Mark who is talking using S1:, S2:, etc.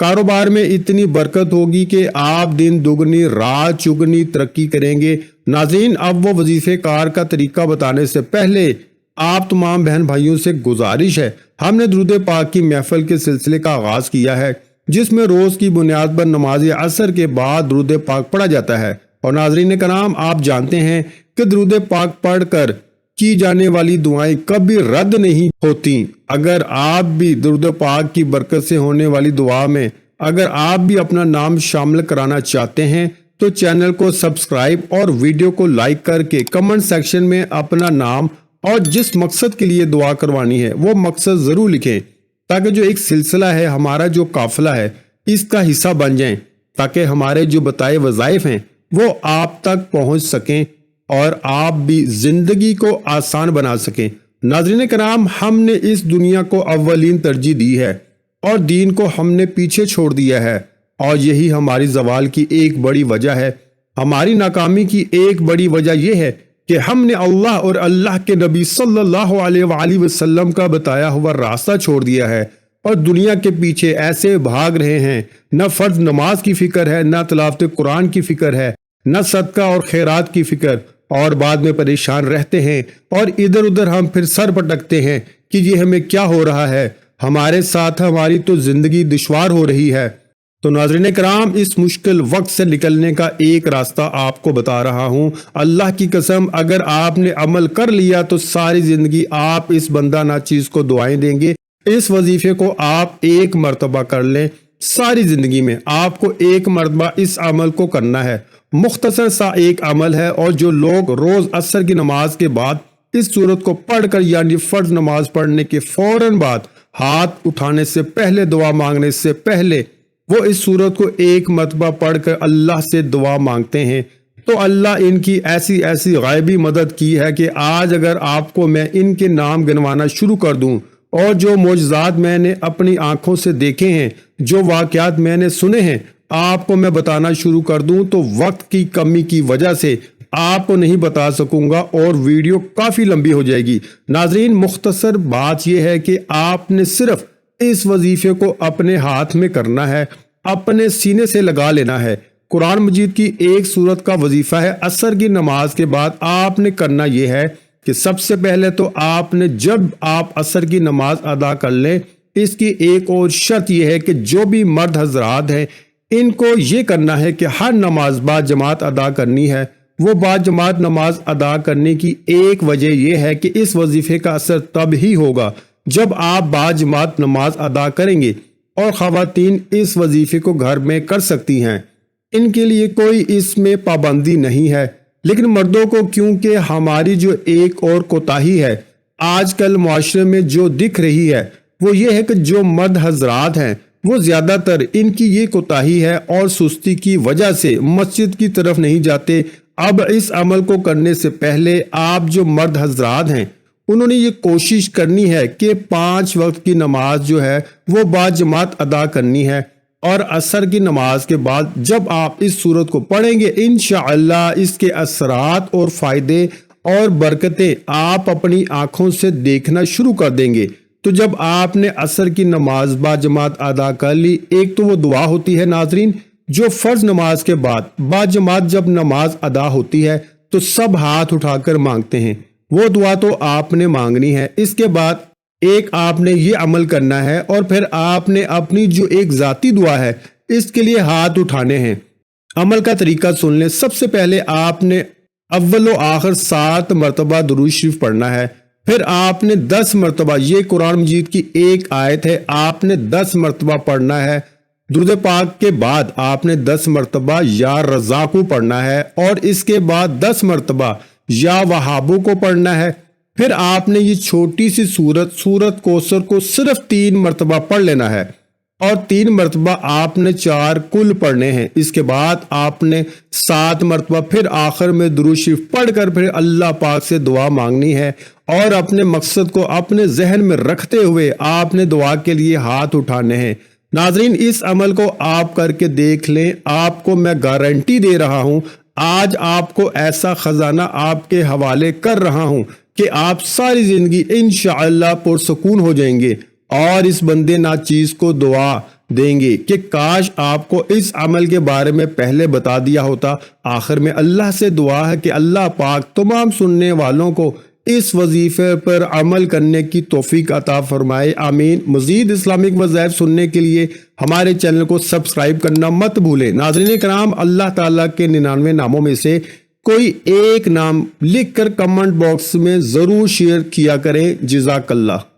S1: کاروبار میں اتنی برکت ہوگی کہ آپ دن دگنی رات چگنی ترقی کریں گے۔ ناظرین، اب وہ وظیفے کار کا طریقہ بتانے سے پہلے آپ تمام بہن بھائیوں سے گزارش ہے، ہم نے درود پاک کی محفل کے سلسلے کا آغاز کیا ہے، جس میں روز کی بنیاد پر نماز عصر کے بعد درود پاک پڑھا جاتا ہے۔ اور ناظرین کرام، آپ جانتے ہیں کہ درود پاک پڑھ کر کی جانے والی دعائیں کبھی رد نہیں ہوتی۔ اگر آپ بھی درود پاک کی برکت سے ہونے والی دعا میں اگر آپ بھی اپنا نام شامل کرانا چاہتے ہیں تو چینل کو سبسکرائب اور ویڈیو کو لائک کر کے کمنٹ سیکشن میں اپنا نام اور جس مقصد کے لیے دعا کروانی ہے وہ مقصد ضرور لکھیں، تاکہ جو ایک سلسلہ ہے، ہمارا جو قافلہ ہے، اس کا حصہ بن جائیں، تاکہ ہمارے جو بتائے وظائف ہیں وہ آپ تک پہنچ سکیں اور آپ بھی زندگی کو آسان بنا سکیں۔ ناظرین کرام، ہم نے اس دنیا کو اولین ترجیح دی ہے اور دین کو ہم نے پیچھے چھوڑ دیا ہے، اور یہی ہماری زوال کی ایک بڑی وجہ ہے۔ ہماری ناکامی کی ایک بڑی وجہ یہ ہے کہ ہم نے اللہ اور اللہ کے نبی صلی اللہ علیہ وآلہ وسلم کا بتایا ہوا راستہ چھوڑ دیا ہے اور دنیا کے پیچھے ایسے بھاگ رہے ہیں، نہ فرض نماز کی فکر ہے، نہ تلاوت قرآن کی فکر ہے، نہ صدقہ اور خیرات کی فکر، اور بعد میں پریشان رہتے ہیں اور ادھر ادھر ہم پھر سر پٹکتے ہیں کہ یہ ہمیں کیا ہو رہا ہے، ہمارے ساتھ ہماری تو زندگی دشوار ہو رہی ہے۔ تو ناظرین کرام، اس مشکل وقت سے نکلنے کا ایک راستہ آپ کو بتا رہا ہوں۔ اللہ کی قسم، اگر آپ نے عمل کر لیا تو ساری زندگی آپ اس بندہ ناچیز کو دعائیں دیں گے۔ اس وظیفے کو آپ ایک مرتبہ کر لیں، ساری زندگی میں آپ کو ایک مرتبہ اس عمل کو کرنا ہے۔ مختصر سا ایک عمل ہے، اور جو لوگ روز عصر کی نماز کے بعد اس سورت کو پڑھ کر، یعنی فرض نماز پڑھنے کے فوراً بعد ہاتھ اٹھانے سے پہلے، دعا مانگنے سے پہلے وہ اس سورت کو ایک مرتبہ پڑھ کر اللہ سے دعا مانگتے ہیں، تو اللہ ان کی ایسی ایسی غائبی مدد کی ہے کہ آج اگر آپ کو میں ان کے نام گنوانا شروع کر دوں اور جو معجزات میں نے اپنی آنکھوں سے دیکھے ہیں، جو واقعات میں نے سنے ہیں، آپ کو میں بتانا شروع کر دوں تو وقت کی کمی کی وجہ سے آپ کو نہیں بتا سکوں گا اور ویڈیو کافی لمبی ہو جائے گی۔ ناظرین، مختصر بات یہ ہے کہ آپ نے صرف اس وظیفے کو اپنے ہاتھ میں کرنا ہے، اپنے سینے سے لگا لینا ہے۔ قرآن مجید کی ایک سورت کا وظیفہ ہے۔ عصر کی نماز کے بعد آپ نے کرنا یہ ہے کہ سب سے پہلے تو آپ نے، جب آپ عصر کی نماز ادا کر لیں، اس کی ایک اور شرط یہ ہے کہ جو بھی مرد حضرات ہیں ان کو یہ کرنا ہے کہ ہر نماز با جماعت ادا کرنی ہے۔ وہ با جماعت نماز ادا کرنے کی ایک وجہ یہ ہے کہ اس وظیفے کا اثر تب ہی ہوگا جب آپ با جماعت نماز ادا کریں گے، اور خواتین اس وظیفے کو گھر میں کر سکتی ہیں، ان کے لیے کوئی اس میں پابندی نہیں ہے۔ لیکن مردوں کو، کیونکہ ہماری جو ایک اور کوتاہی ہے آج کل معاشرے میں جو دکھ رہی ہے وہ یہ ہے کہ جو مرد حضرات ہیں وہ زیادہ تر، ان کی یہ کوتاہی ہے اور سستی کی وجہ سے مسجد کی طرف نہیں جاتے۔ اب اس عمل کو کرنے سے پہلے آپ جو مرد حضرات ہیں انہوں نے یہ کوشش کرنی ہے کہ 5 وقت کی نماز جو ہے وہ با جماعت ادا کرنی ہے، اور عصر کی نماز کے بعد جب آپ اس سورت کو پڑھیں گے انشاءاللہ اس کے اثرات اور فائدے اور برکتیں آپ اپنی آنکھوں سے دیکھنا شروع کر دیں گے۔ تو جب آپ نے عصر کی نماز با جماعت ادا کر لی، ایک تو وہ دعا ہوتی ہے ناظرین جو فرض نماز کے بعد با جماعت جب نماز ادا ہوتی ہے تو سب ہاتھ اٹھا کر مانگتے ہیں، وہ دعا تو آپ نے مانگنی ہے۔ اس کے بعد ایک آپ نے یہ عمل کرنا ہے، اور پھر آپ نے اپنی جو ایک ذاتی دعا ہے اس کے لیے ہاتھ اٹھانے ہیں۔ عمل کا طریقہ سن لیں۔ سب سے پہلے آپ نے اول و آخر 7 مرتبہ درود شریف پڑھنا ہے، پھر آپ نے 10 مرتبہ، یہ قرآن مجید کی ایک آیت ہے، آپ نے 10 مرتبہ پڑھنا ہے۔ درود پاک کے بعد آپ نے 10 مرتبہ یا رزاقو پڑھنا ہے، اور اس کے بعد 10 مرتبہ یا وہابو کو پڑھنا ہے۔ پھر آپ نے یہ چھوٹی سی سورت کوثر کو صرف 3 مرتبہ پڑھ لینا ہے، اور 3 مرتبہ آپ نے 4 کل پڑھنے ہیں۔ اس کے بعد آپ نے 7 مرتبہ پھر آخر میں درود شریف پڑھ کر پھر اللہ پاک سے دعا مانگنی ہے، اور اپنے مقصد کو اپنے ذہن میں رکھتے ہوئے آپ نے دعا کے لیے ہاتھ اٹھانے ہیں۔ ناظرین، اس عمل کو آپ کر کے دیکھ لیں، آپ کو میں گارنٹی دے رہا ہوں، آج آپ کو ایسا خزانہ آپ کے حوالے کر رہا ہوں کہ آپ ساری زندگی انشاءاللہ پرسکون ہو جائیں گے، اور اس بندے ناچیز کو دعا دیں گے کہ کاش آپ کو اس عمل کے بارے میں پہلے بتا دیا ہوتا۔ آخر میں اللہ سے دعا ہے کہ اللہ پاک تمام سننے والوں کو اس وظیفے پر عمل کرنے کی توفیق عطا فرمائے، آمین۔ مزید اسلامک وظائف سننے کے لیے ہمارے چینل کو سبسکرائب کرنا مت بھولیں۔ ناظرین کرام، اللہ تعالیٰ کے 99 ناموں میں سے کوئی ایک نام لکھ کر کمنٹ باکس میں ضرور شیئر کیا کریں۔ جزاک اللہ۔